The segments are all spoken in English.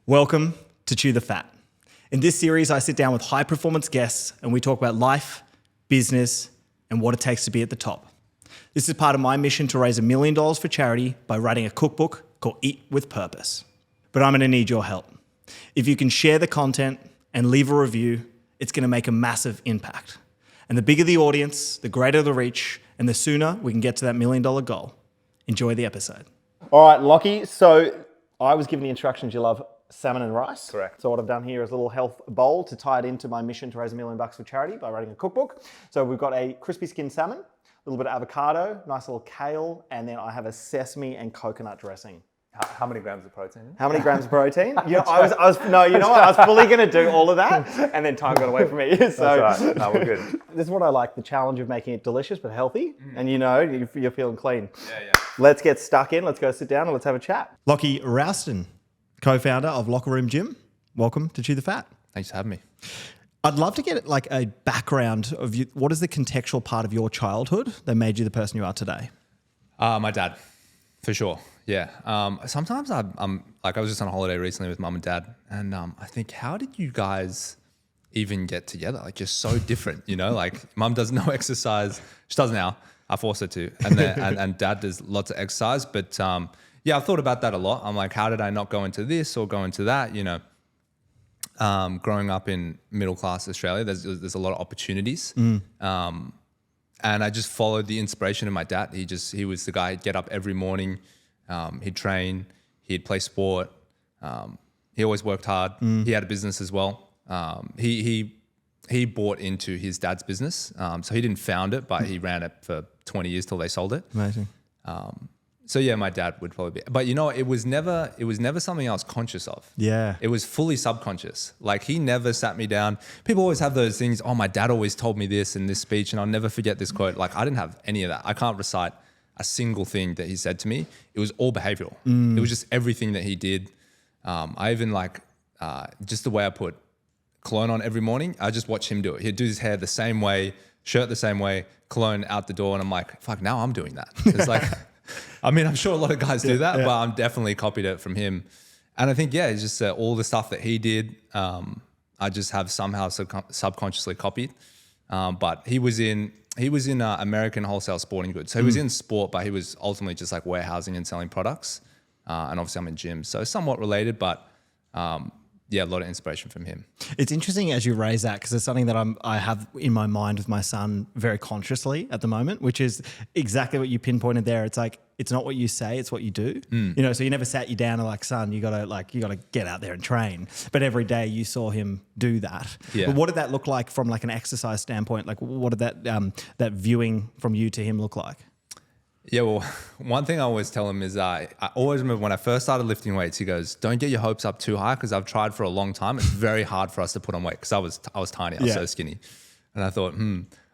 Welcome to Chew the Fat. In this series, I sit down with high-performance guests and we talk about life, business, and what it takes to be at the top. This is part of my mission to raise $1 million for charity by writing a cookbook called Eat with Purpose. But I'm going to need your help. If you can share the content and leave a review, it's going to make a massive impact. And the bigger the audience, the greater the reach, and the sooner we can get to that $1 million goal. Enjoy the episode. All right, Lockie. So I was given the instructions you love salmon and rice. Correct. So what I've done here is a little health bowl to tie it into my mission to raise $1 million for charity by writing a cookbook. So we've got a crispy skinned salmon, a little bit of avocado, nice little kale, and then I have a sesame and coconut dressing. How many grams of protein? How many grams of protein? You know, I was fully going to do all of that, and then time got away from me. So That's right. No, we're good. This is what I like, the challenge of making it delicious but healthy, and you're feeling clean. Yeah. Let's get stuck in. Let's go sit down and let's have a chat. Lachlan Rowston, co-founder of Lockeroom Gym. Welcome to Chew the Fat. Thanks for having me. I'd love to get like a background of you. What is the contextual part of your childhood that made you the person you are today? My dad, for sure. Yeah. Sometimes I'm like, I was just on holiday recently with mum and dad, and I think, how did you guys even get together? Like, you're so different, you know? Like, mum does no exercise. She does now. I force her to. And dad does lots of exercise. But yeah, I've thought about that a lot. I'm like, how did I not go into this or go into that? You know, growing up in middle class Australia, there's a lot of opportunities. And I just followed the inspiration of my dad. He was the guy who'd get up every morning. He'd train, he'd play sport. He always worked hard. He had a business as well. He bought into his dad's business. So he didn't found it, but he ran it for 20 years till they sold it. Amazing. So yeah, my dad would probably be, but you know, it was never something I was conscious of. Yeah. It was fully subconscious. Like, he never sat me down. People always have those things. Oh, my dad always told me this in this speech, and I'll never forget this quote. Like, I didn't have any of that. I can't recite a single thing that he said to me. It was all behavioral. It was just everything that he did. I even just the way I put cologne on every morning, I just watch him do it. He'd do his hair the same way, shirt the same way, cologne out the door. And I'm like, fuck, now I'm doing that. It's like, I mean, I'm sure a lot of guys do that, but I'm definitely copied it from him. And I think, yeah, it's just all the stuff that he did, I just have somehow subconsciously copied. But he was in American wholesale sporting goods. So he was in sport, but he was ultimately just like warehousing and selling products. And obviously I'm in gyms, so somewhat related, but yeah, a lot of inspiration from him. It's interesting as you raise that, because it's something that I have in my mind with my son very consciously at the moment, which is exactly what you pinpointed there. It's like, it's not what you say, it's what you do. You know, so you never sat you down and like, son, you gotta get out there and train. But every day you saw him do that. Yeah. But what did that look like from like an exercise standpoint? Like, what did that viewing from you to him look like? Yeah, well, one thing I always tell him is I always remember when I first started lifting weights, he goes, don't get your hopes up too high, because I've tried for a long time. It's very hard for us to put on weight, because I was tiny, I was so skinny. And I thought,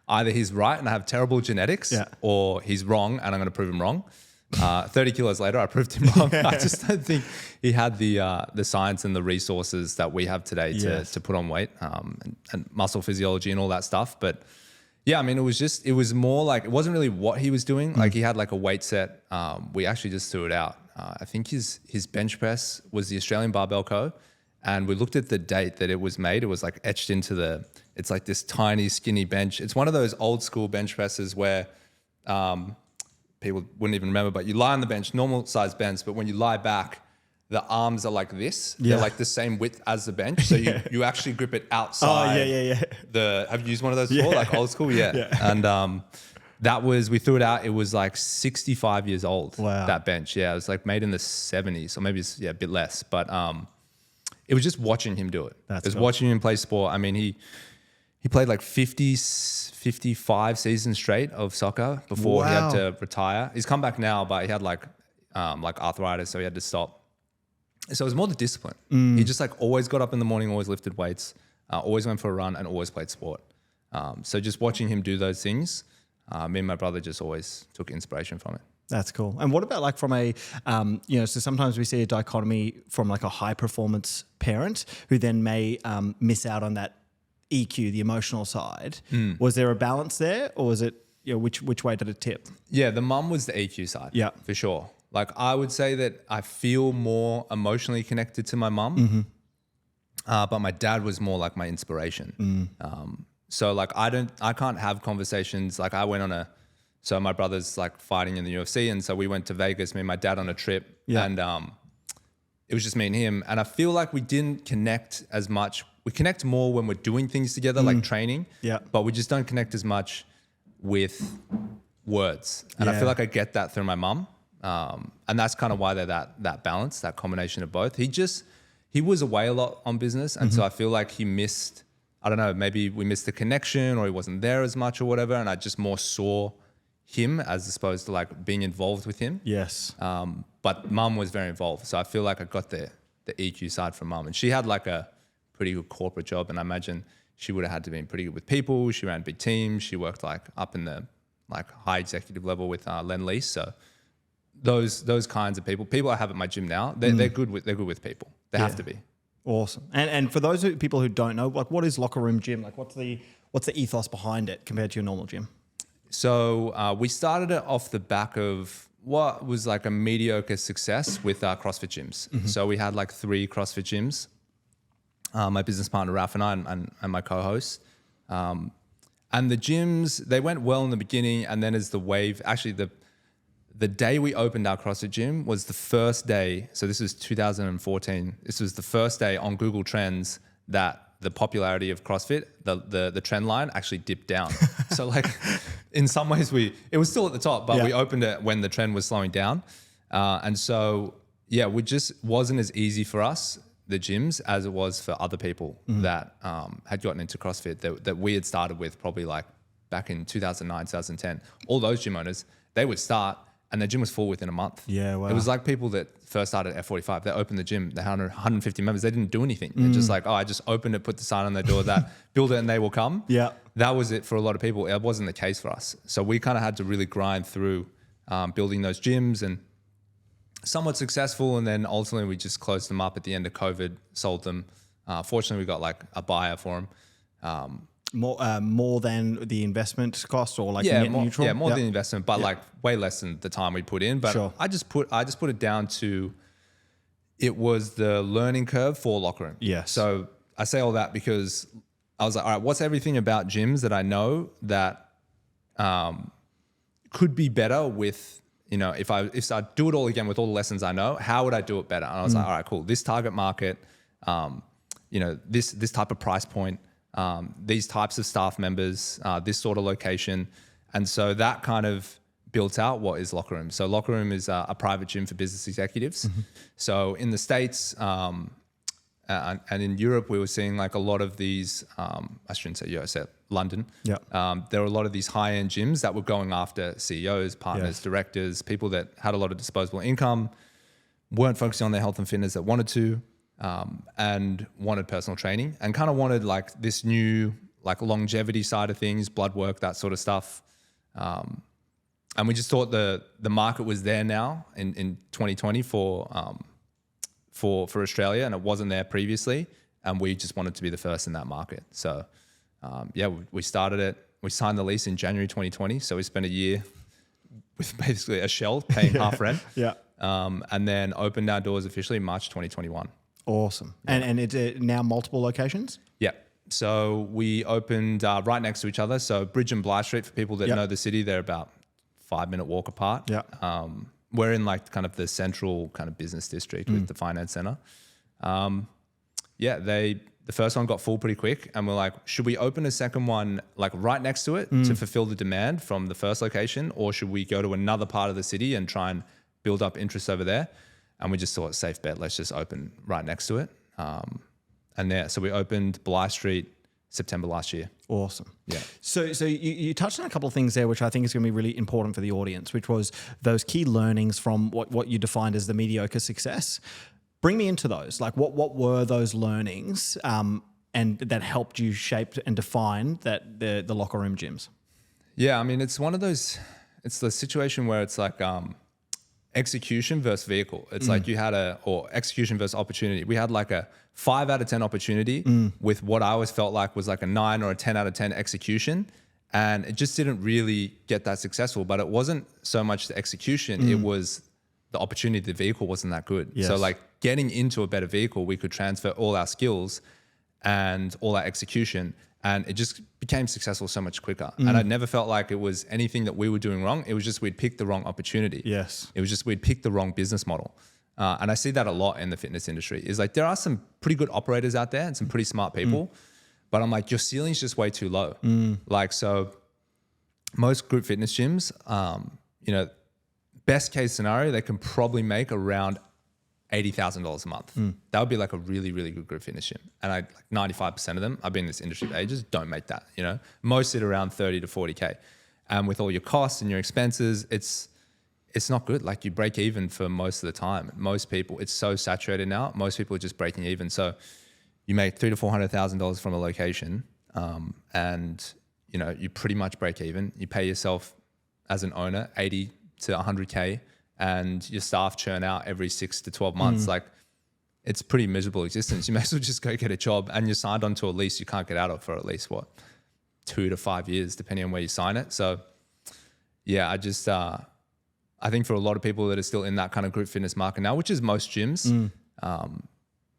either he's right and I have terrible genetics, or he's wrong and I'm going to prove him wrong. 30 kilos later, I proved him wrong. I just don't think he had the science and the resources that we have today to put on weight, and muscle physiology and all that stuff. But yeah, I mean, it was more like, it wasn't really what he was doing. Like, he had like a weight set. We actually just threw it out. I think his bench press was the Australian Barbell Co. And we looked at the date that it was made. It was like etched into it's like this tiny, skinny bench. It's one of those old school bench presses where people wouldn't even remember, but you lie on the bench, normal size bench, but when you lie back, the arms are like this. They're like the same width as the bench. So you actually grip it outside. Have you used one of those before? Like old school? Yeah. And we threw it out. It was like 65 years old, that bench. Yeah, it was like made in the 70s, or maybe it's a bit less. But it was just watching him do it. It was watching him play sport. I mean, he played like 55 seasons straight of soccer before he had to retire. He's come back now, but he had like arthritis, so he had to stop. So it was more the discipline. He just like always got up in the morning, always lifted weights, always went for a run, and always played sport. So just watching him do those things, me and my brother just always took inspiration from it. That's cool. And what about like from a, so sometimes we see a dichotomy from like a high performance parent who then may miss out on that EQ, the emotional side. Was there a balance there, or was it, which way did it tip? Yeah, the mum was the EQ side. Yeah, for sure. Like I would say that I feel more emotionally connected to my mum, but my dad was more like my inspiration. So like I can't have conversations. Like I went on so my brother's like fighting in the UFC, and so we went to Vegas, me and my dad on a trip, and it was just me and him. And I feel like we didn't connect as much. We connect more when we're doing things together, like training. Yeah. But we just don't connect as much with words. And I feel like I get that through my mum. And that's kind of why they're that balance, that combination of both. He was away a lot on business. And so I feel like he missed, I don't know, maybe we missed the connection or he wasn't there as much or whatever. And I just more saw him as opposed to like being involved with him. Yes. But mum was very involved. So I feel like I got the EQ side from mum. And she had like a pretty good corporate job. And I imagine she would have had to be pretty good with people. She ran big teams. She worked like up in the like high executive level with Lend-Lease. So those kinds of people I have at my gym now, they're good with people. They have to be. Awesome. And for those people who don't know, like what is Lockeroom Gym? Like what's the ethos behind it compared to your normal gym? So we started it off the back of what was like a mediocre success with our CrossFit gyms. So we had like 3 CrossFit gyms. My business partner Ralph and I and my co-host. And the gyms, they went well in the beginning, and then as the wave, actually the day we opened our CrossFit gym was the first day. So this was 2014. This was the first day on Google Trends that the popularity of CrossFit, the trend line actually dipped down. So like in some ways it was still at the top, but we opened it when the trend was slowing down. And so, yeah, we just wasn't as easy for us, the gyms, as it was for other people that had gotten into CrossFit that we had started with probably like back in 2009, 2010. All those gym owners, they would start and the gym was full within a month. Yeah, wow. It was like people that first started at F45. They opened the gym, they had 150 members. They didn't do anything. They're just like, I just opened it, put the sign on their door that build it and they will come. Yeah. That was it for a lot of people. It wasn't the case for us. So we kind of had to really grind through building those gyms and somewhat successful. And then ultimately we just closed them up at the end of COVID, sold them. Fortunately, we got like a buyer for them. More than the investment cost, or like neutral? Yeah, more than the investment, but like way less than the time we put in. But I just put it down to it was the learning curve for Lockeroom. Yeah. So I say all that because I was like, all right, what's everything about gyms that I know that could be better with, if I do it all again with all the lessons I know, how would I do it better? And I was like, all right, cool. This target market, this type of price point, these types of staff members, this sort of location. And so that kind of built out what is Lockeroom. So Lockeroom is a private gym for business executives. So in the States and in Europe, we were seeing like a lot of these, I shouldn't say US, London. Yeah. There were a lot of these high-end gyms that were going after CEOs, partners, directors, people that had a lot of disposable income, weren't focusing on their health and fitness that wanted to, and wanted personal training and kind of wanted like this new like longevity side of things, blood work, that sort of stuff. And we just thought the market was there now in 2020 for Australia, and it wasn't there previously. And we just wanted to be the first in that market. So we started it. We signed the lease in January 2020. So we spent a year with basically a shell paying half rent. And then opened our doors officially in March 2021. Awesome. And it's now multiple locations? Yeah. So we opened right next to each other. So Bridge and Bligh Street, for people that know the city, they're about 5-minute walk apart. Yeah. We're in like kind of the central kind of business district with the finance center. The first one got full pretty quick, and we're like, should we open a second one like right next to it to fulfill the demand from the first location, or should we go to another part of the city and try and build up interest over there? And we just thought, safe bet, let's just open right next to it. So we opened Bligh Street September last year. Awesome. Yeah. So you touched on a couple of things there, which I think is going to be really important for the audience, which was those key learnings from what you defined as the mediocre success. Bring me into those. Like what were those learnings and that helped you shape and define that the Lockeroom gyms? Yeah, I mean, it's one of those, it's the situation where it's like execution versus vehicle. It's like you had or execution versus opportunity. We had like a 5 out of 10 opportunity with what I always felt like was like a 9 or a 10 out of 10 execution. And it just didn't really get that successful, but it wasn't so much the execution. It was the opportunity, the vehicle wasn't that good. Yes. So like getting into a better vehicle, we could transfer all our skills and all our execution, and it just became successful so much quicker. And I never felt like it was anything that we were doing wrong. It was just we'd picked the wrong opportunity. Yes. It was just we'd picked the wrong business model. And I see that a lot in the fitness industry. Is like there are some pretty good operators out there and some pretty smart people, but I'm like, your ceiling's just way too low. Like, so most group fitness gyms, you know, best case scenario, they can probably make around $80,000 a month. That would be like a really, really good group fitness gym. And like 95% of them, I've been in this industry for ages, don't make that, you know, most sit around 30 to 40K. And with all your costs and your expenses, it's not good. Like you break even for most of the time. Most people, it's so saturated now. Most people are just breaking even. So you make $300,000 to $400,000 from a location, and you know you pretty much break even. You pay yourself as an owner 80 to 100K, and your staff churn out every 6 to 12 months. Like it's pretty miserable existence. You may as well just go get a job, and you're signed onto a lease you can't get out of for at least 2 to 5 years, depending on where you sign it. So yeah, I think for a lot of people that are still in that kind of group fitness market now, which is most gyms,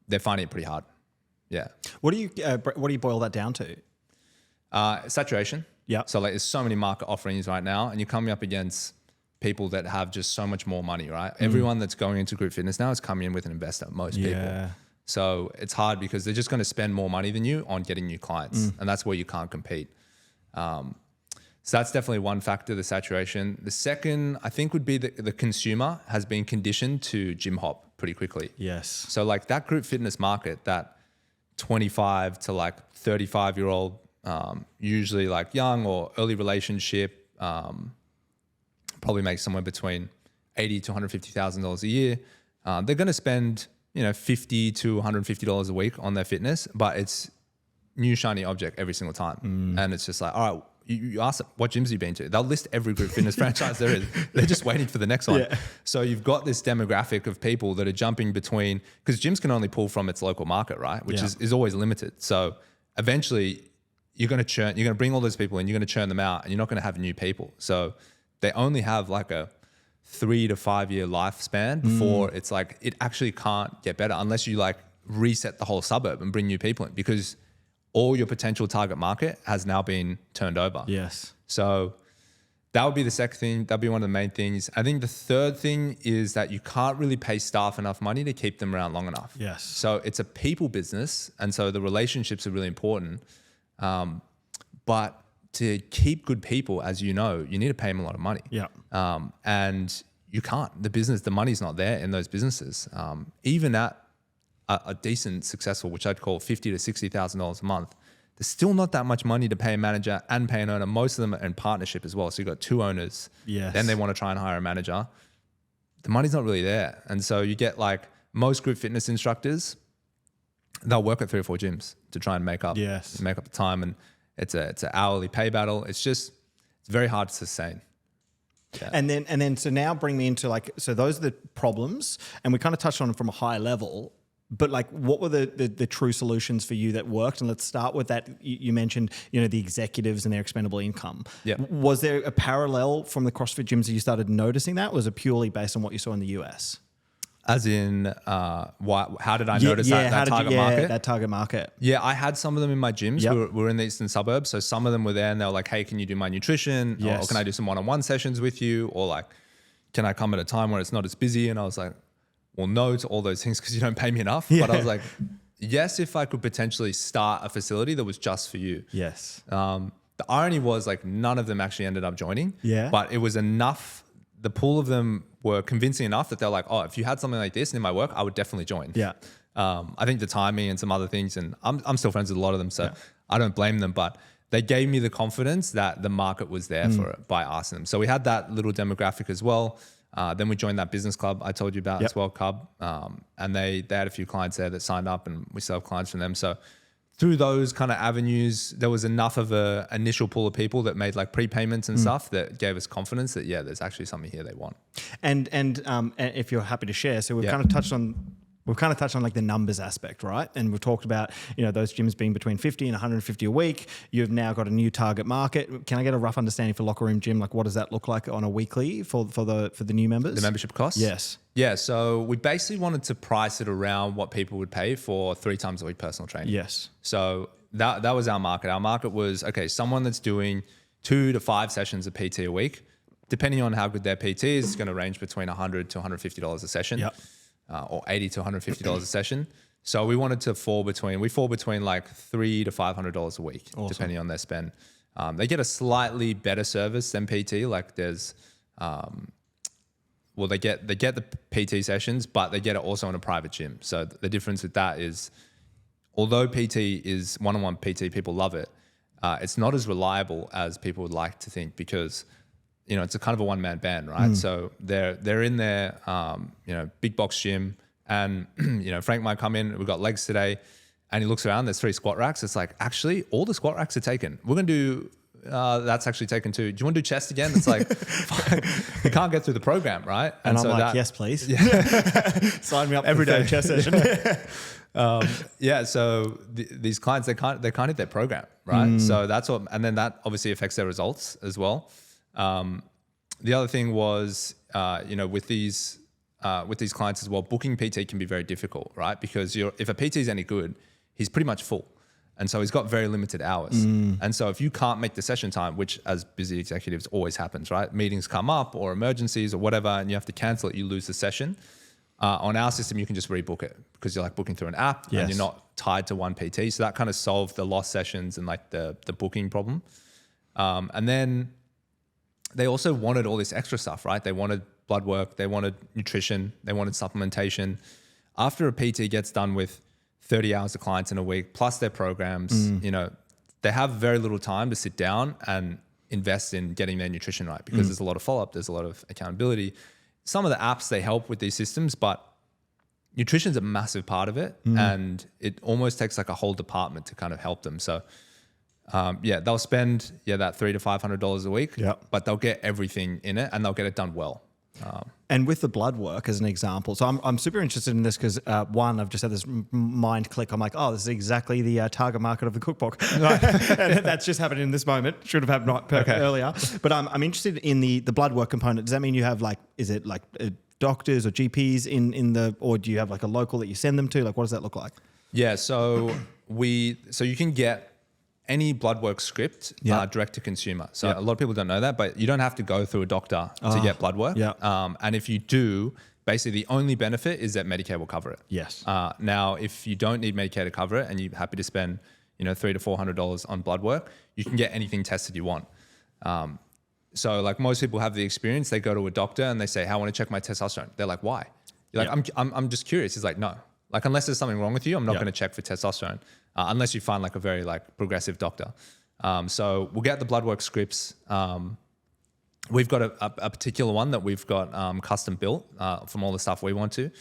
they're finding it pretty hard. Yeah. What do you boil that down to? Saturation. Yeah. So like there's so many market offerings right now, and you're coming up against people that have just so much more money, right? Everyone that's going into group fitness now is coming in with an investor, most people. So it's hard because they're just going to spend more money than you on getting new clients, and that's where you can't compete. So that's definitely one factor, the saturation. The second, I think, would be the consumer has been conditioned to gym hop pretty quickly. Yes. So like that group fitness market, that 25 to like 35-year-old, usually like young or early relationship, probably makes somewhere between $80,000 to $150,000 a year. They're going to spend, you know, $50 to $150 a week on their fitness, but it's new shiny object every single time. And it's just like, all right, you ask them, what gyms have you been to? They'll list every group fitness franchise there is. They're just waiting for the next one. Yeah. So you've got this demographic of people that are jumping between, because gyms can only pull from its local market, right? Which is always limited. So eventually you're going to bring all those people in, you're going to churn them out, and you're not going to have new people. So they only have like a 3 to 5 year lifespan before it's like, it actually can't get better unless you like reset the whole suburb and bring new people in, because all your potential target market has now been turned over. Yes. So that would be the second thing. That'd be one of the main things. I think the third thing is that you can't really pay staff enough money to keep them around long enough. Yes. So it's a people business. And so the relationships are really important. But to keep good people, as you know, you need to pay them a lot of money. Yeah. And you can't. The money's not there in those businesses. Even at a decent, successful, which I'd call $50,000 to $60,000 a month, there's still not that much money to pay a manager and pay an owner. Most of them are in partnership as well. So you've got two owners. Yes. Then they want to try and hire a manager. The money's not really there. And so you get like most group fitness instructors, they'll work at 3 or 4 gyms to try and make up the time. And it's an hourly pay battle. It's very hard to sustain. Yeah. And then so now bring me into like, so those are the problems, and we kind of touched on them from a high level. But like, what were the true solutions for you that worked? And let's start with that. You mentioned, you know, the executives and their expendable income. Yeah. Was there a parallel from the CrossFit gyms that you started noticing that? Or was it purely based on what you saw in the US? As in, how did I notice that target market? That target market. Yeah, I had some of them in my gyms. We were in the eastern suburbs. So some of them were there and they were like, hey, can you do my nutrition? Yes. Or can I do some one-on-one sessions with you? Or like, can I come at a time when it's not as busy? And I was like, well, no to all those things because you don't pay me enough. Yeah. But I was like, yes, if I could potentially start a facility that was just for you. Yes. The irony was like none of them actually ended up joining. Yeah. But it was enough. The pool of them were convincing enough that they're like, oh, if you had something like this in my work, I would definitely join. Yeah. I think the timing and some other things, and I'm still friends with a lot of them, so I don't blame them. But they gave me the confidence that the market was there for it by asking them. So we had that little demographic as well. Then we joined that business club I told you about as well, Cub. And they had a few clients there that signed up, and we still have clients from them. So through those kind of avenues, there was enough of a initial pool of people that made like prepayments and stuff that gave us confidence that, there's actually something here they want. And if you're happy to share, so we've kind of touched on We've kind of touched on like the numbers aspect, right? And we've talked about, those gyms being between 50 and 150 a week. You've now got a new target market. Can I get a rough understanding for Lockeroom Gym? Like, what does that look like on a weekly for the new members? The membership costs? Yes. Yeah. So we basically wanted to price it around what people would pay for 3 times a week personal training. Yes. So that was our market. Our market was, okay, someone that's doing 2 to 5 sessions of PT a week, depending on how good their PT is, it's going to range between $100 to $150 a session. Yep. Or $80 to $150 a session. So we wanted to fall between like $300 to $500 a week, depending on their spend. They get a slightly better service than PT. Like there's, they get the PT sessions, but they get it also in a private gym. So the difference with that is, although PT is one-on-one PT, people love it. It's not as reliable as people would like to think because it's a kind of a one-man band, right? So they're in their, big box gym and, Frank might come in, we've got legs today, and he looks around, there's 3 squat racks. It's like, actually, all the squat racks are taken. We're going to do, that's actually taken too. Do you want to do chest again? It's like, you can't get through the program, right? And I'm so like, yes, please. Yeah. Sign me up every day chest session. So these clients, they can't hit their program, right? So that's what, and then that obviously affects their results as well. The other thing was, with these clients as well, booking PT can be very difficult, right? Because if a PT is any good, he's pretty much full. And so he's got very limited hours. And so if you can't make the session time, which as busy executives always happens, right? Meetings come up or emergencies or whatever, and you have to cancel it, you lose the session. On our system, you can just rebook it because you're like booking through an app and you're not tied to one PT. So that kind of solved the lost sessions and like the booking problem. And then they also wanted all this extra stuff, right? They wanted blood work, they wanted nutrition, they wanted supplementation. After a PT gets done with 30 hours of clients in a week, plus their programs, they have very little time to sit down and invest in getting their nutrition right because there's a lot of follow-up, there's a lot of accountability. Some of the apps, they help with these systems, but nutrition is a massive part of it. And it almost takes like a whole department to kind of help them. So they'll spend that $300 to $500 a week, but they'll get everything in it and they'll get it done well. And with the blood work as an example, so I'm super interested in this because one, I've just had this mind click. I'm like, oh, this is exactly the target market of the cookbook. And that's just happened in this moment. Should have happened earlier. But I'm interested in the blood work component. Does that mean you have is it like doctors or GPs in the, or do you have like a local that you send them to? Like, what does that look like? Yeah, so you can get any blood work script direct to consumer. So a lot of people don't know that, but you don't have to go through a doctor to get blood work. And if you do, basically the only benefit is that Medicare will cover it. Yes. Now, if you don't need Medicare to cover it and you're happy to spend $300 to $400 on blood work, you can get anything tested you want. So like most people have the experience, they go to a doctor and they say, hey, I want to check my testosterone. They're like, why? You're like, I'm just curious. He's like, no. Like, unless there's something wrong with you, I'm not going to check for testosterone, unless you find like a very like progressive doctor. So we'll get the blood work scripts. We've got a particular one that we've got custom built from all the stuff we want to.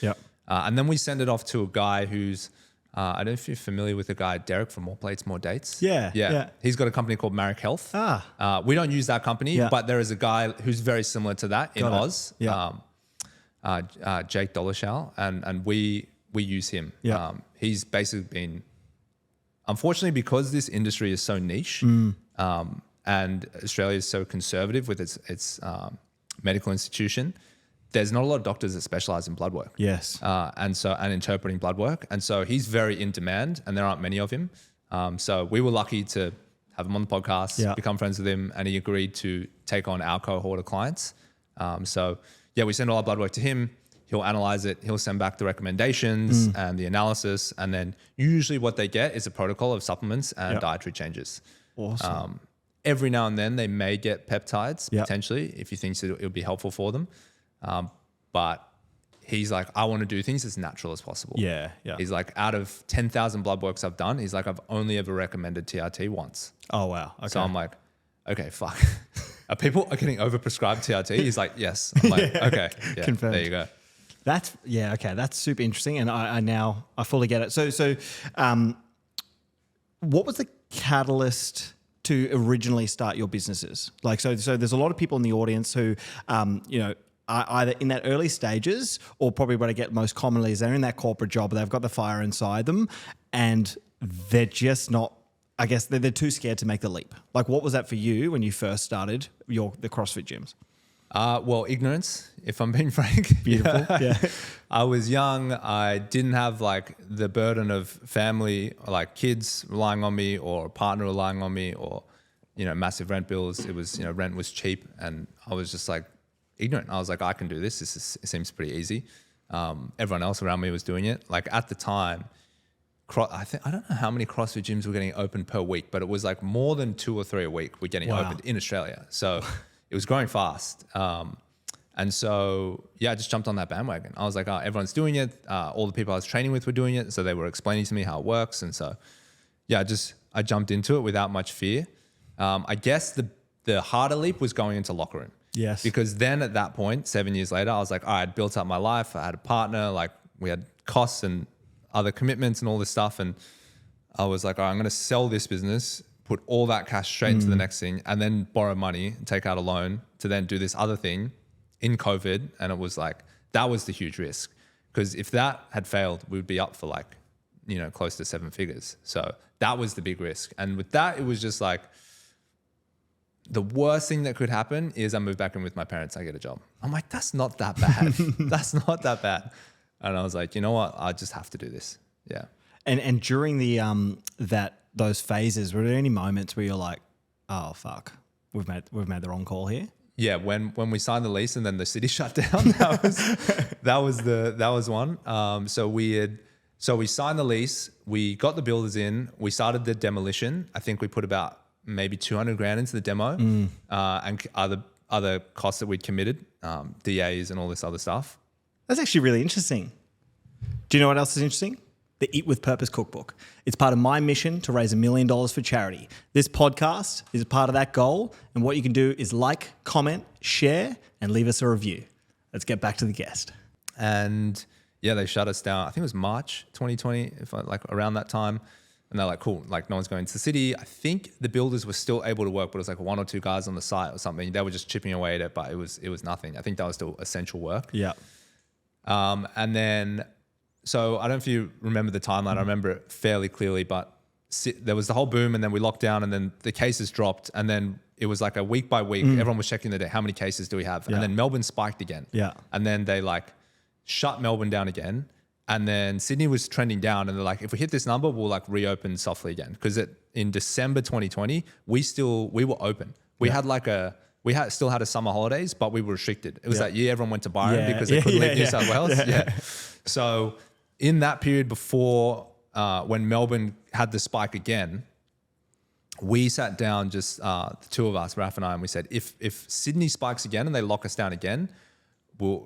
And then we send it off to a guy who's, I don't know if you're familiar with the guy, Derek from More Plates, More Dates. Yeah. He's got a company called Marek Health. We don't use that company, but there is a guy who's very similar to that in Oz. Jake Dolishal, and we use him. He's basically been, unfortunately, because this industry is so niche and Australia is so conservative with its medical institution, there's not a lot of doctors that specialize in blood work. And interpreting blood work. And so he's very in demand and there aren't many of him. So we were lucky to have him on the podcast, become friends with him, and he agreed to take on our cohort of clients. We send all our blood work to him. He'll analyze it. He'll send back the recommendations and the analysis. And then usually what they get is a protocol of supplements and dietary changes. Awesome. Every now and then they may get peptides potentially if he thinks it would be helpful for them. But he's like, I want to do things as natural as possible. He's like, out of 10,000 blood works I've done, he's like, I've only ever recommended TRT once. Oh, wow. Okay. So I'm like, okay, fuck. Are people getting overprescribed TRT? He's like, yes. I'm like, okay. Yeah, confirmed. There you go. That's That's super interesting, and I fully get it. So, what was the catalyst to originally start your businesses? Like, so there's a lot of people in the audience who, are either in that early stages or probably what I get most commonly is they're in that corporate job, they've got the fire inside them and they're just not, I guess they're too scared to make the leap. Like what was that for you when you first started the CrossFit gyms? Well, ignorance, if I'm being frank. Beautiful. Yeah. I was young. I didn't have like the burden of family, like kids relying on me or a partner relying on me or, massive rent bills. It was, rent was cheap and I was just like ignorant. I was like, I can do this. It seems pretty easy. Everyone else around me was doing it. Like at the time, I don't know how many CrossFit gyms were getting opened per week, but it was like more than 2 or 3 a week were getting opened in Australia. So it was growing fast. And so, I just jumped on that bandwagon. I was like, everyone's doing it. All the people I was training with were doing it. So they were explaining to me how it works. And so, I jumped into it without much fear. I guess the harder leap was going into Lockeroom. Yes. Because then at that point, 7 years later, I was like, I'd built up my life. I had a partner, like we had costs and other commitments and all this stuff. And I was like, I'm going to sell this business, put all that cash straight into the next thing and then borrow money and take out a loan to then do this other thing in COVID. And it was like, that was the huge risk. Because if that had failed, we would be up for like, close to 7 figures. So that was the big risk. And with that, it was just like, the worst thing that could happen is I move back in with my parents, I get a job. I'm like, that's not that bad. That's not that bad. And I was like, you know what? I just have to do this. Yeah. And during the those phases, were there any moments where you're like, oh fuck, we've made the wrong call here? Yeah, when we signed the lease and then the city shut down, that was one. So we signed the lease, we got the builders in, we started the demolition. I think we put about maybe 200 grand into the demo and other costs that we'd committed, DAs and all this other stuff. That's actually really interesting. Do you know what else is interesting? The Eat with Purpose cookbook. It's part of my mission to raise $1 million for charity. This podcast is a part of that goal. And what you can do is like, comment, share, and leave us a review. Let's get back to the guest. And they shut us down. I think it was March 2020, around that time. And they're like, cool, like no one's going to the city. I think the builders were still able to work, but it was like 1 or 2 guys on the site or something. They were just chipping away at it, but it was nothing. I think that was still essential work. Yeah. And then, so I don't know if you remember the timeline. I remember it fairly clearly, but there was the whole boom and then we locked down and then the cases dropped. And then it was like a week by week, everyone was checking the day. How many cases do we have? Yeah. And then Melbourne spiked again. Yeah. And then they like shut Melbourne down again. And then Sydney was trending down and they're like, if we hit this number, we'll like reopen softly again. Because in December 2020, we were open. We still had a summer holidays, but we were restricted. It was that year everyone went to Byron because they couldn't leave New South Wales. Yeah. So in that period before when Melbourne had the spike again, we sat down just the two of us, Raf and I, and we said, if Sydney spikes again and they lock us down again,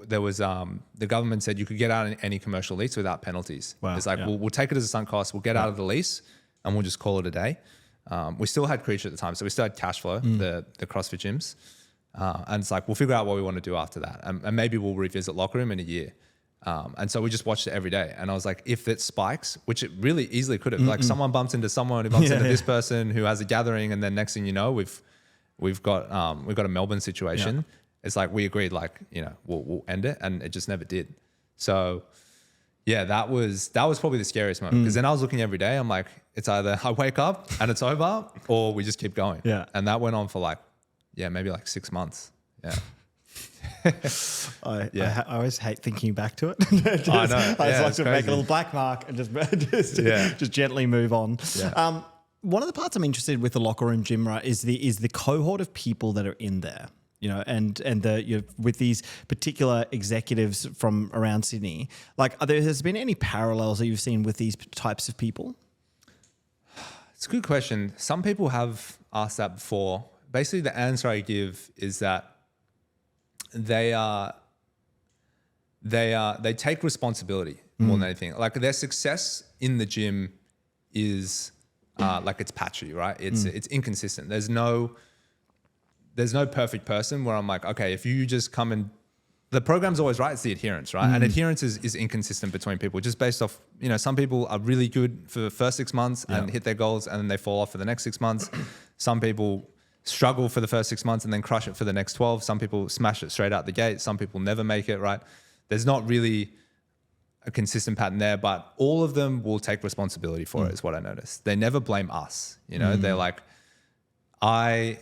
there was the government said you could get out of any commercial lease without penalties. Wow. It's like we'll take it as a sunk cost. We'll get out of the lease and we'll just call it a day. We still had Creature at the time, so we still had cash flow, the CrossFit gyms, and it's like we'll figure out what we want to do after that, and maybe we'll revisit Lockeroom in a year. And so we just watched it every day, and I was like, if it spikes, which it really easily could have, like someone bumps into someone who bumps into this person who has a gathering, and then next thing you know, we've got a Melbourne situation. Yeah. It's like we agreed, like we'll end it, and it just never did. So yeah, that was probably the scariest moment because then I was looking every day. I'm like, it's either I wake up and it's over, or we just keep going. Yeah, and that went on for maybe 6 month. Yeah. I always hate thinking back to it. I know. I just like to make a little black mark and just gently move on. Yeah. One of the parts I'm interested with the Lockeroom gym, right, is the cohort of people that are in there. And with these particular executives from around Sydney, has been any parallels that you've seen with these types of people? It's a good question. Some people have asked that before. Basically, the answer I give is that they take responsibility more than anything. Like their success in the gym is it's patchy, right? It's inconsistent. There's no perfect person where I'm like, okay, if you just come and the program's always right, it's the adherence, right? And adherence is inconsistent between people just based off, some people are really good for the first 6 months and hit their goals and then they fall off for the next 6 months. Some people struggle for the first 6 months and then crush it for the next 12. Some people smash it straight out the gate. Some people never make it, right? There's not really a consistent pattern there, but all of them will take responsibility for it, is what I noticed. They never blame us. They're like, I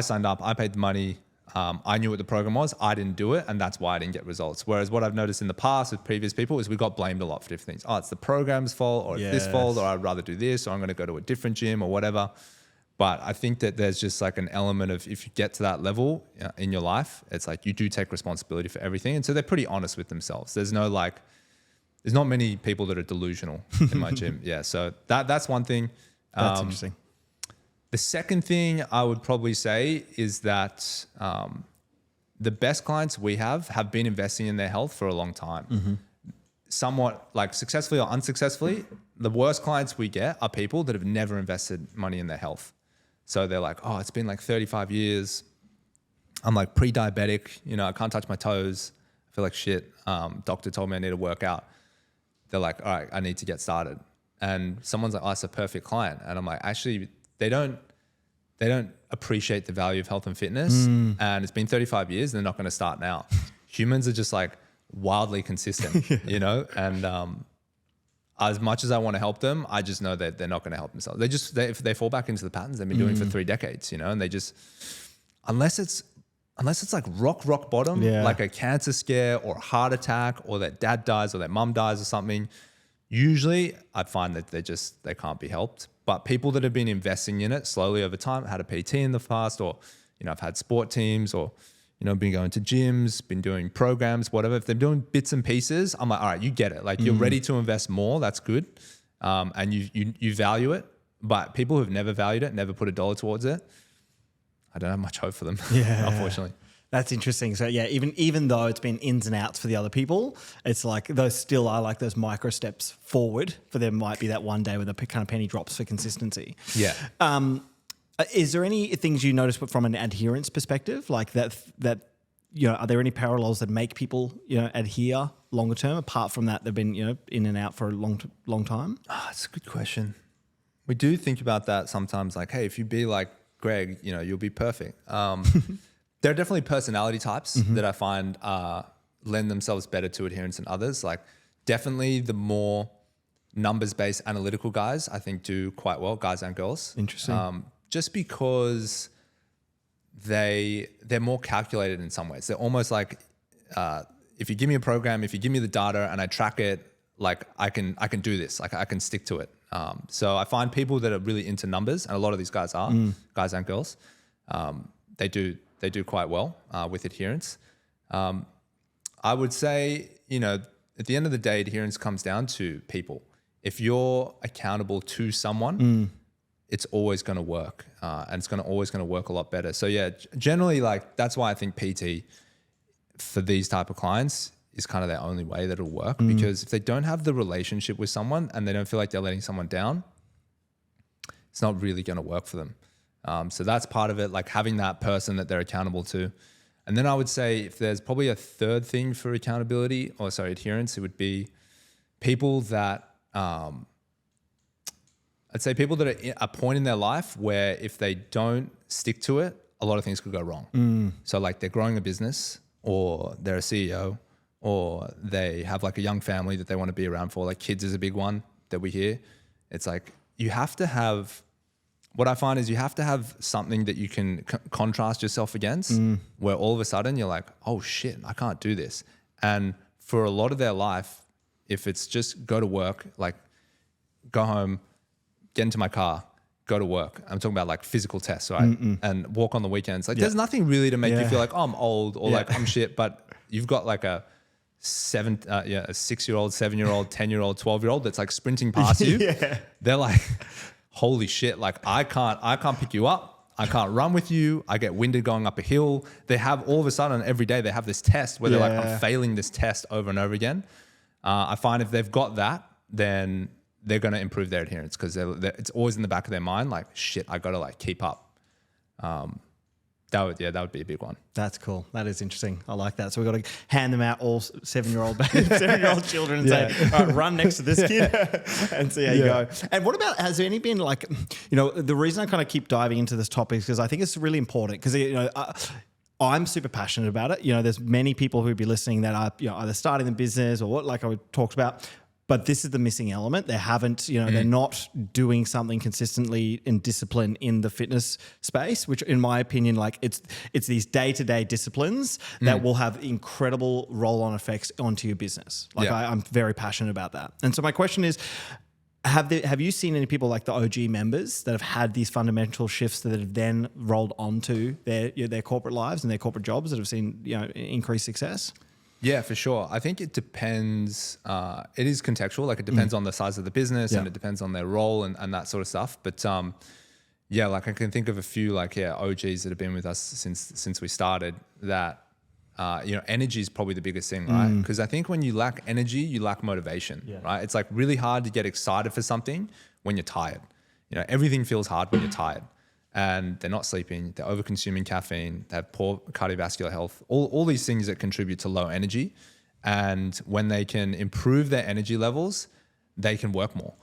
signed up, I paid the money, I knew what the program was, I didn't do it, and that's why I didn't get results. Whereas what I've noticed in the past with previous people is we got blamed a lot for different things. Oh, it's the program's fault, or it's this fault, or I'd rather do this, or I'm going to go to a different gym or whatever. But I think that there's just like an element of, if you get to that level in your life, it's like you do take responsibility for everything. And so they're pretty honest with themselves. There's not many people that are delusional in my gym. Yeah. So that's one thing. That's interesting. The second thing I would probably say is that the best clients we have been investing in their health for a long time. Somewhat like successfully or unsuccessfully, the worst clients we get are people that have never invested money in their health. So they're like, oh, it's been like 35 years. I'm like pre-diabetic. I can't touch my toes. I feel like shit. Doctor told me I need to work out. They're like, all right, I need to get started. And someone's like, oh, it's a perfect client. And I'm like, actually, they don't appreciate the value of health and fitness. And it's been 35 years. They're not going to start now. Humans are just like wildly consistent, and as much as I want to help them, I just know that they're not going to help themselves. If they fall back into the patterns they've been doing for 3 decades, and they just, unless it's like rock bottom, like a cancer scare or a heart attack, or their dad dies or their mum dies or something, usually I find that they can't be helped. But people that have been investing in it slowly over time, had a PT in the past, or, I've had sport teams, or, been going to gyms, been doing programs, whatever. If they're doing bits and pieces, I'm like, all right, you get it. Like you're ready to invest more. That's good. And you value it. But people who've never valued it, never put $1 towards it, I don't have much hope for them, unfortunately. That's interesting. So yeah, even though it's been ins and outs for the other people, it's like those still are like those micro steps forward for them. Might be that one day where the kind of penny drops for consistency. Yeah. Is there any things you notice from an adherence perspective, like that are there any parallels that make people adhere longer term, apart from that they've been in and out for a long time? That's a good question. We do think about that sometimes. Like, hey, if you be like Greg, you'll be perfect. There are definitely personality types that I find lend themselves better to adherence than others. Like definitely the more numbers-based analytical guys, I think do quite well, guys and girls. Interesting. Just because they're more calculated in some ways. They're almost like, if you give me a program, if you give me the data and I track it, like I can do this, like I can stick to it. So I find people that are really into numbers, and a lot of these guys are, guys and girls, they do quite well with adherence. I would say, at the end of the day, adherence comes down to people. If you're accountable to someone, it's always going to work, and it's always going to work a lot better. So yeah, generally, like that's why I think PT for these type of clients is kind of their only way that it'll work, because if they don't have the relationship with someone and they don't feel like they're letting someone down, it's not really going to work for them. So that's part of it, like having that person that they're accountable to. And then I would say if there's probably a third thing for adherence, it would be people that, I'd say people that are at a point in their life where if they don't stick to it, a lot of things could go wrong. So like they're growing a business, or they're a CEO, or they have like a young family that they want to be around for. Like kids is a big one that we hear. It's like you have to have, what I find is you have to have something that you can contrast yourself against, where all of a sudden you're like, oh shit, I can't do this. And for a lot of their life, if it's just go to work, like go home, get into my car, go to work. I'm talking about like physical tests, right? And walk on the weekends. Like there's nothing really to make you feel like, oh, I'm old, or like I'm shit, but you've got like a 6-year-old, 7-year-old, 10-year-old, 12-year-old that's like sprinting past you. They're like, holy shit, like I can't pick you up. I can't run with you. I get winded going up a hill. They have all of a sudden every day they have this test where they're like, I'm failing this test over and over again. I find if they've got that, then they're going to improve their adherence, because it's always in the back of their mind, like, shit, I got to like keep up. That would be a big one. That's cool. That is interesting. I like that. So we've got to hand them out all 7-year-old children and say, all right, run next to this kid and see how you go. And what about, has there any been like, the reason I kind of keep diving into this topic is because I think it's really important because, I'm super passionate about it. There's many people who'd be listening that are, either starting the business or what, like I talked about. But this is the missing element. They haven't, they're not doing something consistently in discipline in the fitness space, which in my opinion, like it's these day-to-day disciplines that will have incredible roll-on effects onto your business. Like I'm very passionate about that. And so my question is, have you seen any people like the OG members that have had these fundamental shifts that have then rolled onto their corporate lives and their corporate jobs that have seen, increased success? Yeah, for sure. I think it depends. It is contextual. Like it depends on the size of the business and it depends on their role and that sort of stuff. But like I can think of a few OGs that have been with us since we started that, energy is probably the biggest thing, right? Because I think when you lack energy, you lack motivation, right? It's like really hard to get excited for something when you're tired. Everything feels hard when you're tired. And they're not sleeping, they're over consuming caffeine, they have poor cardiovascular health, all these things that contribute to low energy. And when they can improve their energy levels, they can work more.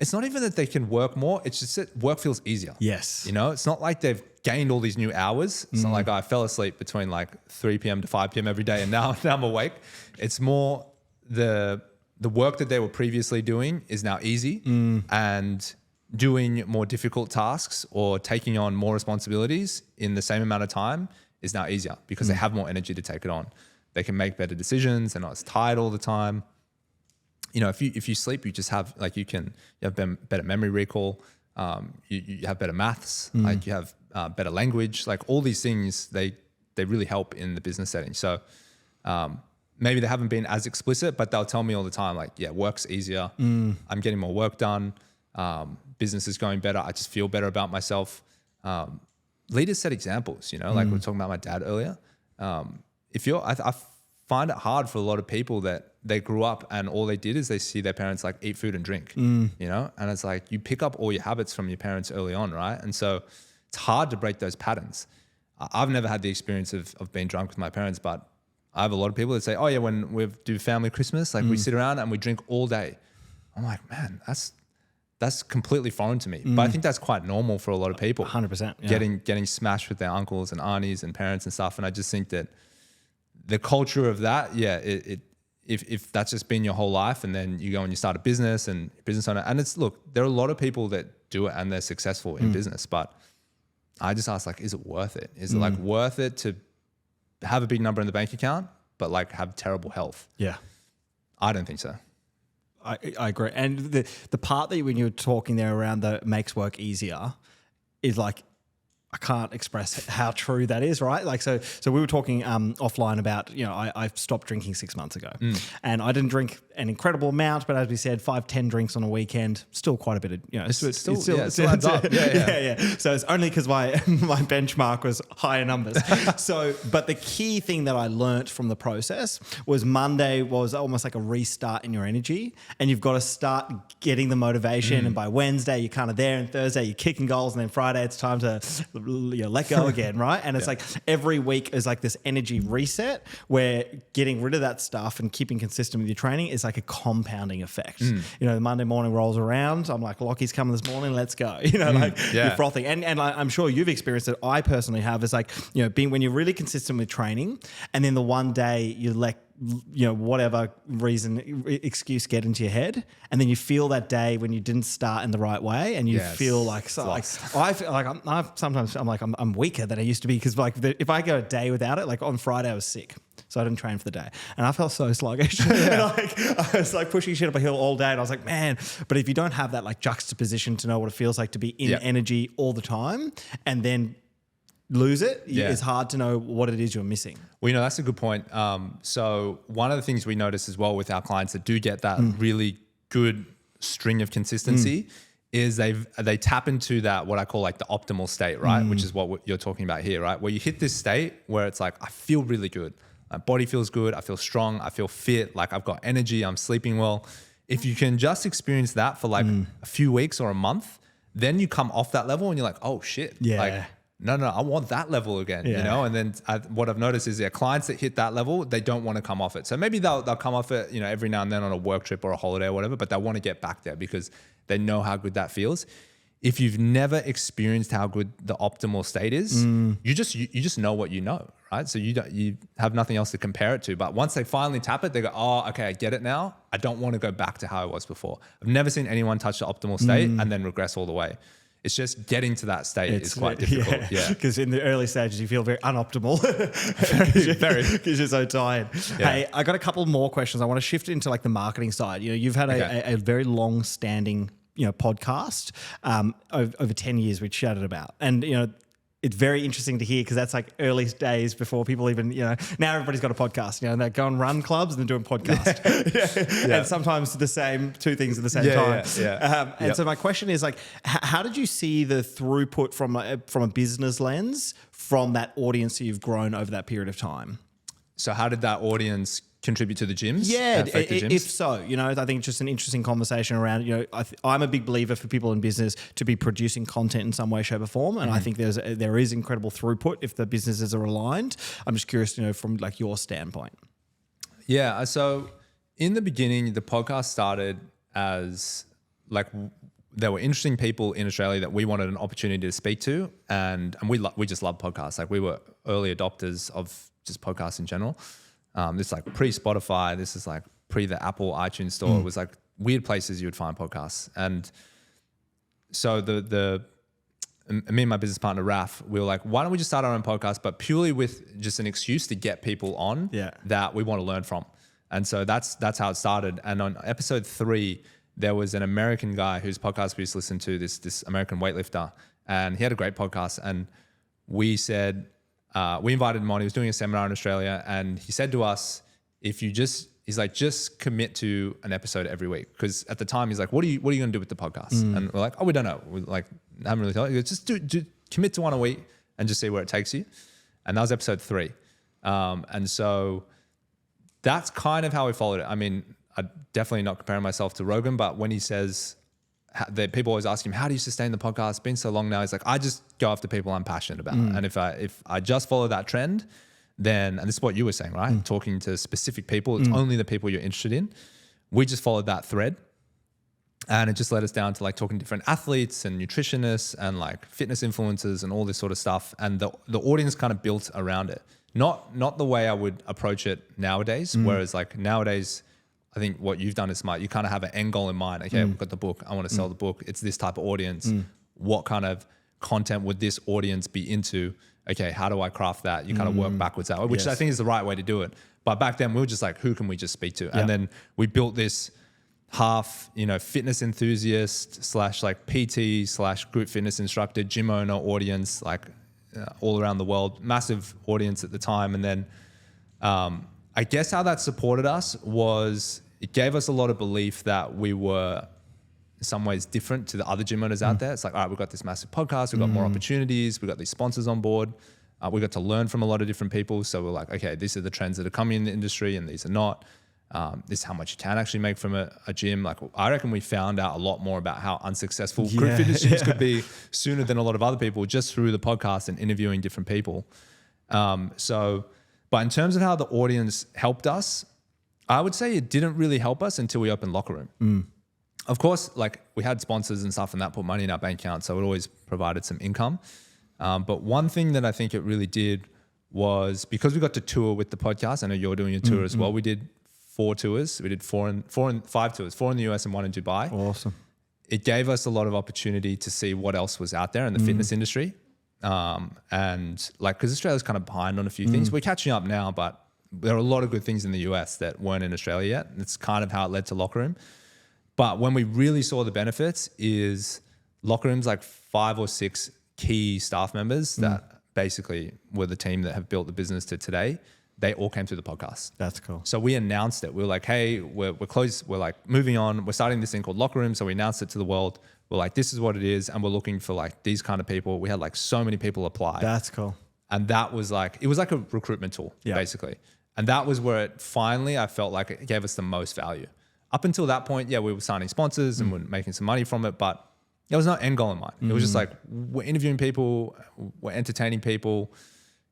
It's not even that they can work more, it's just that work feels easier. Yes. It's not like they've gained all these new hours. It's not like I fell asleep between like 3 p.m. to 5 p.m. every day and now I'm awake. It's more the work that they were previously doing is now easy and doing more difficult tasks or taking on more responsibilities in the same amount of time is now easier because they have more energy to take it on. They can make better decisions. They're not as tired all the time. If you sleep, you just have you have better memory recall. You have better maths. Like you have better language. Like all these things, they really help in the business setting. So maybe they haven't been as explicit, but they'll tell me all the time, work's easier. I'm getting more work done. Business is going better. I just feel better about myself. Leaders set examples, like we were talking about my dad earlier. I find it hard for a lot of people that they grew up and all they did is they see their parents eat food and drink, and it's like you pick up all your habits from your parents early on, right? And so it's hard to break those patterns. I've never had the experience of being drunk with my parents, but I have a lot of people that say, oh yeah, when we do family Christmas, we sit around and we drink all day. I'm like, man, that's completely foreign to me. But I think that's quite normal for a lot of people. 100%. Yeah. Getting smashed with their uncles and aunties and parents and stuff. And I just think that the culture of that, if that's just been your whole life and then you go and you start a business and business owner, and there are a lot of people that do it and they're successful in business, but I just ask is it worth it? Is it worth it to have a big number in the bank account, but have terrible health? Yeah. I don't think so. I agree. And the part that when you were talking there around the makes work easier is I can't express how true that is, right? So we were talking offline about, I stopped drinking 6 months ago and I didn't drink an incredible amount, but as we said, 5-10 drinks on a weekend, still quite a bit of, it still adds up. Yeah. So it's only because my benchmark was higher numbers. But the key thing that I learnt from the process was Monday was almost like a restart in your energy and you've got to start getting the motivation and by Wednesday you're kind of there and Thursday you're kicking goals and then Friday it's time to let go again, right? And it's every week is this energy reset where getting rid of that stuff and keeping consistent with your training is a compounding effect. The Monday morning rolls around, I'm like, Lockie's coming this morning, let's go. You're frothing. And I'm sure you've experienced it, I personally have, is when you're really consistent with training and then the one day you let whatever reason, excuse get into your head. And then you feel that day when you didn't start in the right way and you feel I feel I'm weaker than I used to be. Cause if I go a day without it, on Friday I was sick. So I didn't train for the day and I felt so sluggish. I was pushing shit up a hill all day and I was like, man, but if you don't have that juxtaposition to know what it feels like to be in energy all the time and then lose it, it's hard to know what it is you're missing. Well, that's a good point. So one of the things we notice as well with our clients that do get that really good string of consistency is they tap into that, what I call the optimal state, right? Which is what you're talking about here, right? Where you hit this state where it's I feel really good. My body feels good. I feel strong. I feel fit. I've got energy. I'm sleeping well. If you can just experience that for a few weeks or a month, then you come off that level and you're like, oh shit. Yeah. no, I want that level again, you know? And then what I've noticed is clients that hit that level, they don't want to come off it. So maybe they'll come off it, you know, every now and then on a work trip or a holiday or whatever, but they want to get back there because they know how good that feels. If you've never experienced how good the optimal state is, you just know what you know, right? So you have nothing else to compare it to. But once they finally tap it, they go, oh, okay, I get it now. I don't want to go back to how I was before. I've never seen anyone touch the optimal state and then regress all the way. It's just getting to that state is quite difficult. Yeah. Because in the early stages, you feel very unoptimal. very. Because you're so tired. Yeah. Hey, I got a couple more questions. I want to shift into like the marketing side. You know, you've had a very long standing, you know, podcast over 10 years, which chatted about. And, you know, it's very interesting to hear because that's like early days before people even, you know, now everybody's got a podcast, you know, they go and run clubs and they're doing podcasts. And sometimes the same two things at the same time. And so my question is like, how did you see the throughput from a business lens from that audience that you've grown over that period of time? So how did that audience contribute to the gyms? Yeah, affect the gyms? if so, you know, I think it's just an interesting conversation around, you know, I'm a big believer for people in business to be producing content in some way, shape or form. And I think there is incredible throughput if the businesses are aligned. I'm just curious to know from like your standpoint. Yeah. So in the beginning, the podcast started as like, there were interesting people in Australia that we wanted an opportunity to speak to. And we just love podcasts. Like we were early adopters of just podcasts in general. This is like pre-Spotify. This is like pre the Apple iTunes store. It was like weird places you would find podcasts. And so me and my business partner, Raf, we were like, why don't we just start our own podcast, but purely with just an excuse to get people on that we want to learn from. And so that's how it started. And on episode 3, there was an American guy whose podcast we used to listen to, this American weightlifter. And he had a great podcast. And we said, we invited him on. He was doing a seminar in Australia, and he said to us, he's like, just commit to an episode every week. Because at the time, he's like, what are you going to do with the podcast? And we're like, oh, we don't know. We like haven't really told you. Just do commit to one a week and just see where it takes you. And that was episode 3. And so that's kind of how we followed it. I mean, I'm definitely not comparing myself to Rogan, but when he says that, people always ask him, how do you sustain the podcast? It's been so long now. He's like, I just go after people I'm passionate about. And if I just follow that trend, then, and this is what you were saying, right? Talking to specific people, it's only the people you're interested in. We just followed that thread, and it just led us down to like talking to different athletes and nutritionists and like fitness influencers and all this sort of stuff. And the audience kind of built around it. Not the way I would approach it nowadays. Whereas like nowadays, I think what you've done is smart. You kind of have an end goal in mind. Okay, we've got the book. I want to sell the book. It's this type of audience. What kind of content would this audience be into? Okay, how do I craft that? You kind of work backwards that way, which I think is the right way to do it. But back then we were just like, who can we just speak to? And then we built this half, you know, fitness enthusiast / like PT / group fitness instructor, gym owner audience, like all around the world, massive audience at the time. And then I guess how that supported us was it gave us a lot of belief that we were in some ways different to the other gym owners out there. It's like, all right, we've got this massive podcast, we've got more opportunities, we've got these sponsors on board. We got to learn from a lot of different people. So we're like, okay, these are the trends that are coming in the industry and these are not. This is how much you can actually make from a gym. Like I reckon we found out a lot more about how unsuccessful group fitness gyms could be sooner than a lot of other people just through the podcast and interviewing different people. But in terms of how the audience helped us, I would say it didn't really help us until we opened Lockeroom. Of course, like we had sponsors and stuff and that put money in our bank account. So it always provided some income. But one thing that I think it really did was because we got to tour with the podcast. I know you're doing a tour as well. We did 4 tours. We did 5 tours, 4 in the US and 1 in Dubai. Awesome. It gave us a lot of opportunity to see what else was out there in the fitness industry. And like, because Australia's kind of behind on a few things. We're catching up now, but there are a lot of good things in the US that weren't in Australia yet. And it's kind of how it led to Lockeroom. But when we really saw the benefits is Lockeroom's like 5 or 6 key staff members that basically were the team that have built the business to today. They all came through the podcast. That's cool. So we announced it. We were like, hey, we're close. We're like moving on. We're starting this thing called Lockeroom. So we announced it to the world. We're like, this is what it is. And we're looking for like these kind of people. We had like so many people apply. That's cool. And that was like, it was like a recruitment tool basically. And that was where it finally, I felt like it gave us the most value. Up until that point, we were signing sponsors and we're making some money from it. But There was no end goal in mind. It was just like, we're interviewing people, we're entertaining people.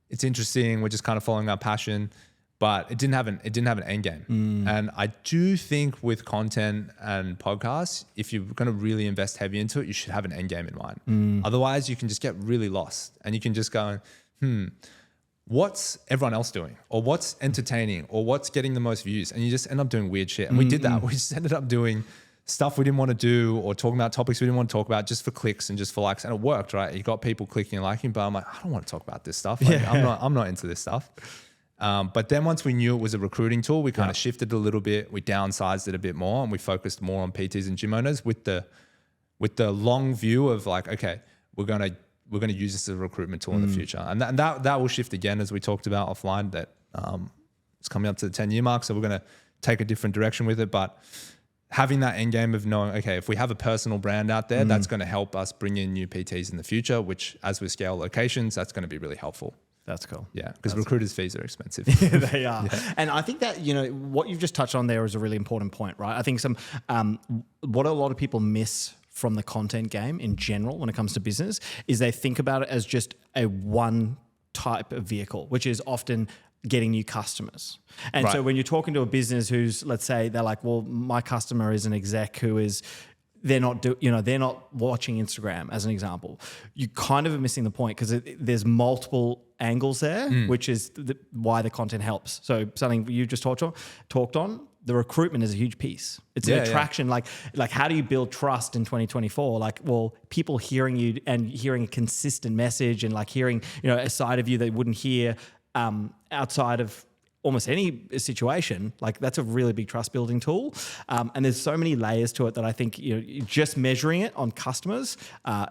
It's interesting. We're just kind of following our passion, but it didn't have an end game. And I do think with content and podcasts, if you're going to really invest heavy into it, you should have an end game in mind. Otherwise you can just get really lost and you can just go, what's everyone else doing, or what's entertaining, or what's getting the most views? And you just end up doing weird shit. And we did that. We just ended up doing stuff we didn't want to do, or talking about topics we didn't want to talk about, just for clicks and just for likes. And it worked, right? You got people clicking and liking, but I'm like, I don't want to talk about this stuff. Like, I'm not into this stuff. But then once we knew it was a recruiting tool, we kind of shifted a little bit. We downsized it a bit more, and we focused more on PTs and gym owners with the long view of like, okay, we're gonna use this as a recruitment tool in the future, and that will shift again, as we talked about offline. That it's coming up to the 10-year mark, so we're gonna take a different direction with it. But having that end game of knowing, okay, if we have a personal brand out there, that's going to help us bring in new PTs in the future, which as we scale locations, that's going to be really helpful. That's cool. Yeah, because recruiters' fees are expensive. Yeah, they are. Yeah. And I think that, what you've just touched on there is a really important point, right? I think what a lot of people miss from the content game in general when it comes to business is they think about it as just a one type of vehicle, which is often getting new customers. And so when you're talking to a business who's, let's say, they're like, well, my customer is an exec who is, they're not watching Instagram, as an example. You kind of are missing the point, because there's multiple angles there, which is why the content helps. So something you just talked on, the recruitment is a huge piece. It's an attraction. Like how do you build trust in 2024? Like, well, people hearing you and hearing a consistent message, and like hearing, a side of you they wouldn't hear outside of almost any situation, like that's a really big trust building tool. And there's so many layers to it that I think just measuring it on customers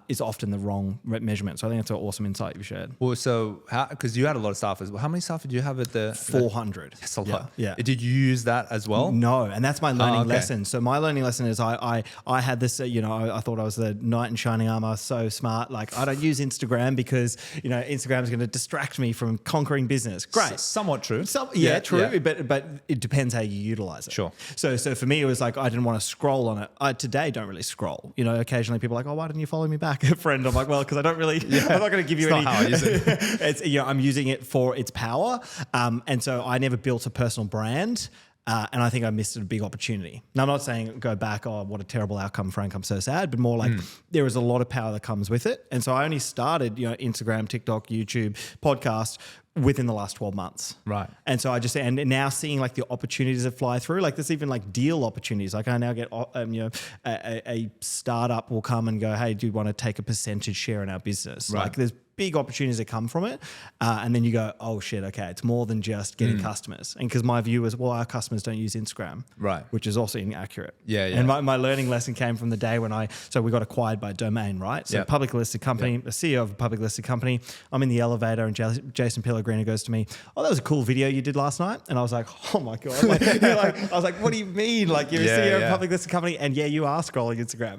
is often the wrong measurement. So I think that's an awesome insight you've shared. Well, so because you had a lot of staff as well. How many staff did you have at the 400? That's a lot. Yeah. Did you use that as well? No, and that's my learning lesson. So my learning lesson is I had this, I thought I was the knight in shining armor, so smart. Like, I don't use Instagram because Instagram is going to distract me from conquering business. Great, Somewhat true. Yeah, true. Yeah. But it depends how you utilize it. Sure. So for me, it was like I didn't want to scroll on it. I today don't really scroll. Occasionally people are like, oh, why didn't you follow me back, friend? I'm like, well, because I don't really. Yeah. I'm not going to give you any. Not how I use it. It's I'm using it for its power, and so I never built a personal brand. And I think I missed a big opportunity. Now, I'm not saying go back, oh, what a terrible outcome, Frank, I'm so sad, but more like there is a lot of power that comes with it. And so I only started, Instagram, TikTok, YouTube, podcast within the last 12 months. Right. And so and now seeing like the opportunities that fly through, like there's even like deal opportunities. Like I now get, a startup will come and go, hey, do you want to take a percentage share in our business? Right. Like there's big opportunities that come from it. And then you go, oh shit, okay, it's more than just getting customers. And because my view is, well, our customers don't use Instagram. Right. Which is also inaccurate. Yeah. And my learning lesson came from the day when we got acquired by Domain, right? So public listed company, the CEO of a public listed company. I'm in the elevator and Jason Pellegrino goes to me, oh, that was a cool video you did last night. And I was like, oh my God. I was like, what do you mean? Like you're a CEO of a public listed company and you are scrolling Instagram.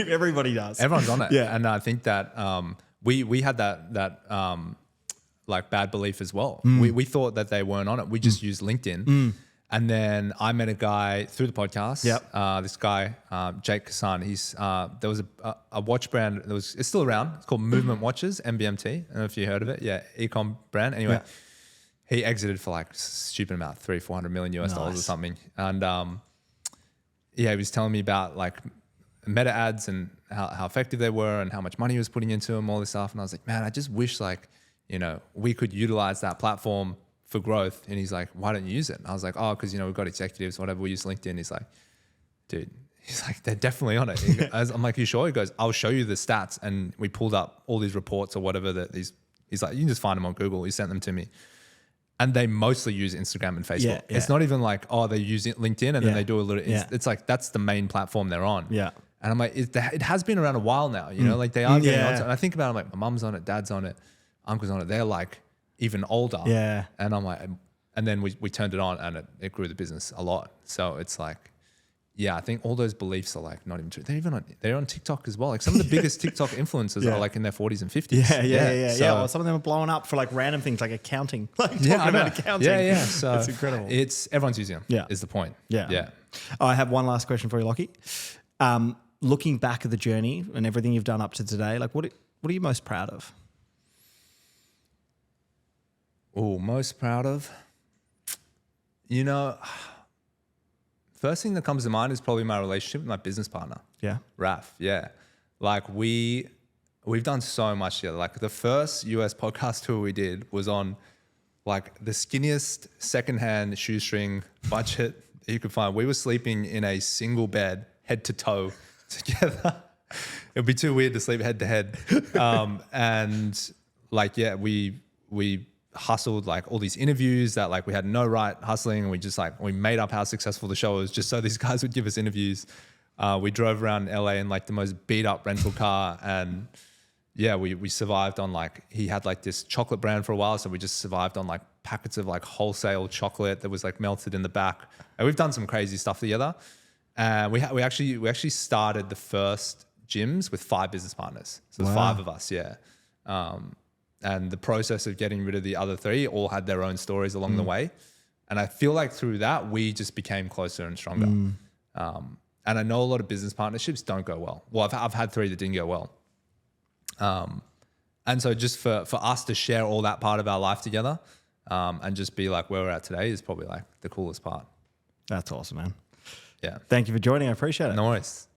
Everybody does. Everyone's on it. Yeah. And I think that, we had that like bad belief as well. We thought that they weren't on it. We just used LinkedIn. And then I met a guy through the podcast. Yep. This guy, Jake Kassan. There was a watch brand it's still around. It's called Movement Watches, MBMT. I don't know if you heard of it. Yeah, e-com brand. Anyway, he exited for like a stupid amount, $300-400 million US dollars or something. And he was telling me about like meta ads and how effective they were and how much money he was putting into them, all this stuff. And I was like, man, I just wish we could utilize that platform for growth. And he's like, why don't you use it? And I was like, oh, because, we've got executives, whatever, we use LinkedIn. He's like, dude, they're definitely on it. I'm like, you sure? He goes, I'll show you the stats. And we pulled up all these reports or whatever that he's like, you can just find them on Google. He sent them to me. And they mostly use Instagram and Facebook. Yeah. It's not even like, oh, they use LinkedIn and then they do a little, it's like, that's the main platform they're on. Yeah. And I'm like, it has been around a while now, like they are getting onto it. And I think about it, I'm like, my mum's on it, dad's on it, uncle's on it. They're like even older. Yeah. And I'm like, and then we turned it on and it grew the business a lot. So it's like, I think all those beliefs are like not even true. They're on TikTok as well. Like some of the biggest TikTok influencers are like in their 40s and 50s. Yeah. Well, some of them are blowing up for like random things like accounting. Like talking about accounting. Yeah. So it's incredible. Everyone's using them. Yeah. Is the point. Yeah. I have one last question for you, Lockie. looking back at the journey and everything you've done up to today, like what are you most proud of? Oh, most proud of? You know, first thing that comes to mind is probably my relationship with my business partner. Yeah. Raf, yeah. Like we've done so much together. Like the first US podcast tour we did was on like the skinniest secondhand shoestring budget that you could find. We were sleeping in a single bed, head to toe together. It'd be too weird to sleep head to head. And like, yeah, we hustled like all these interviews that like we had no right hustling, and we made up how successful the show was just so these guys would give us interviews. We drove around LA in like the most beat up rental car, and yeah, we survived on like, he had like this chocolate brand for a while, so we just survived on like packets of like wholesale chocolate that was like melted in the back. And we've done some crazy stuff together. And we actually started the first gyms with 5 business partners. So there's 5 of us, yeah. And the process of getting rid of the other 3 all had their own stories along the way. And I feel like through that, we just became closer and stronger. And I know a lot of business partnerships don't go well. Well, I've had 3 that didn't go well. And so just for us to share all that part of our life together, and just be like where we're at today is probably like the coolest part. That's awesome, man. Yeah. Thank you for joining. I appreciate it. No worries.